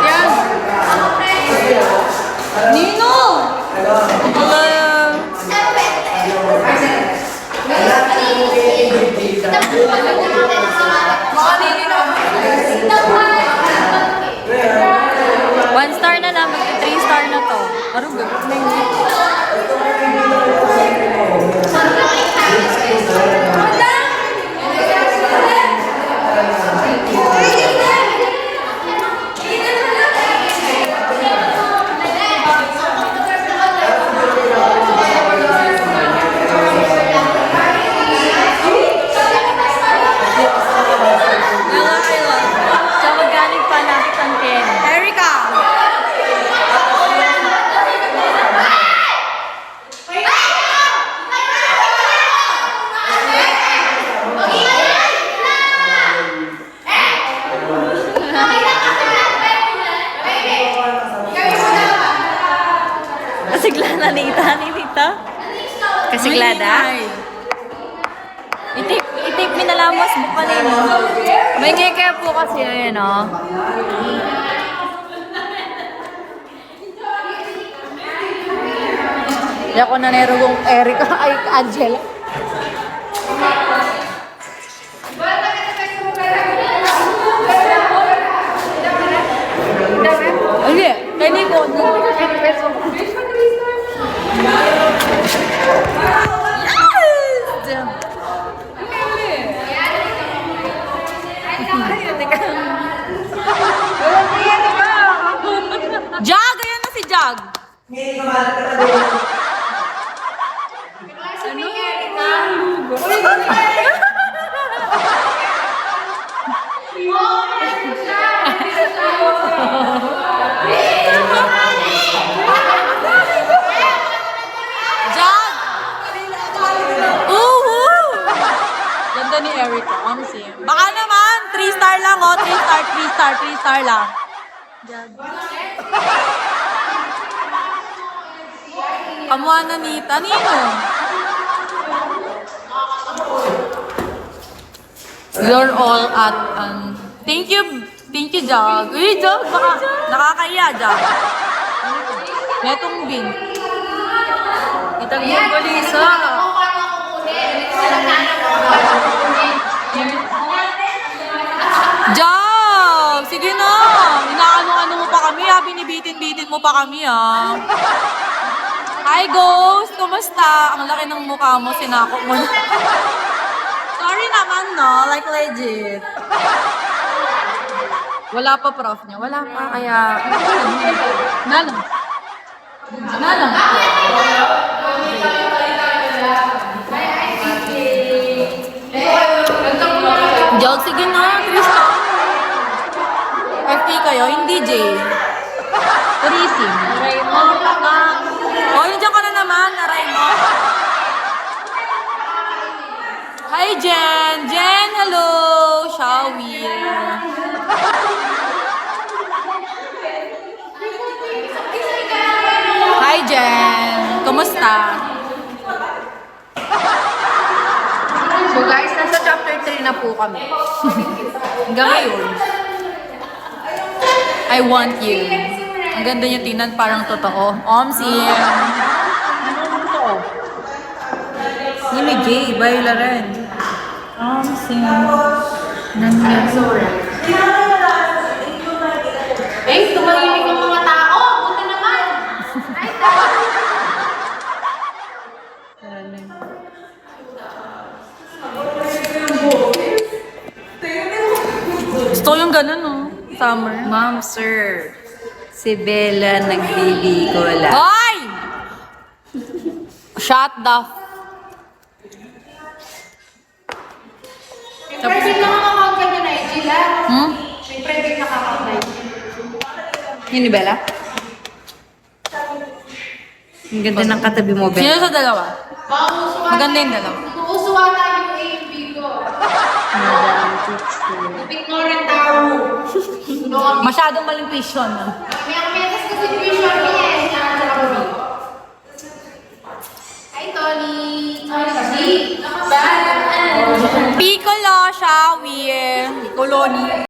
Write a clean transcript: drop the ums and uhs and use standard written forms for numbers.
Yan. Nino! One star na lang, mag-3 star na to. Parang gagawin na yun. Kasiglada ni Tita? Kasiglada? Itip minalamos mo kanino. May ngeke po kasi yun, no? Di ako na nerugong Erica, ay Angela. Hindi, kaya ko. Jag! Ayan na si Jag! Ganda ni Erica, honestly. Baka naman, 3 star lang, oh. 3 star lang. Kamuha na Nita. Nino? You're all at, thank you, Jag. Uy, Jag, baka, nakakaya, Jag. Netong bin. Itang yung balisa. Jag! Sige na! Inaano-ano mo pa kami, ha? Binibitin-bitin mo pa kami, ha? Hi, Ghost! Kumusta? Ang laki ng mukha mo, sinako mo. Sorry naman, no? Like, legit. Wala pa, prof niya. Wala pa, kaya... Nalang. Nalang. Jag, sige na, Tristan. FP kayo, hindi J. Turism. Oh, nandiyan ka na naman, naray mo. Hi, Jen. Jen, hello. Shawi. Hi, Jen. Kumusta? So guys, nasa chapter 3 na po kami. Hanggang ngayon. I want you. Ang ganda niya tingnan, parang totoo. Omsi. Ano totoo? Hindi may gay, bayla rin. Omsi. Nandiyan. Eh, tumahimik ang mga tao. Buti naman. Ay, Gusto ko yung ganun, no? Summer. Ma'am, sir. Si Bella nagbibikola. Hoy! Shut the pwede nakakakount ka niya na, Gila. Pwede nakakount na Yun ni Bella? Ang ganda ng katabi mo, Sino Bella. sa dalawa? Maganda yung dalawa. Uusuwata yung A and B ko. Ignore tao. Masyadong maling tuition. May kasi tuition niya eh. Hi, Tony. Bye. Piccolo, Shawi, Coloni.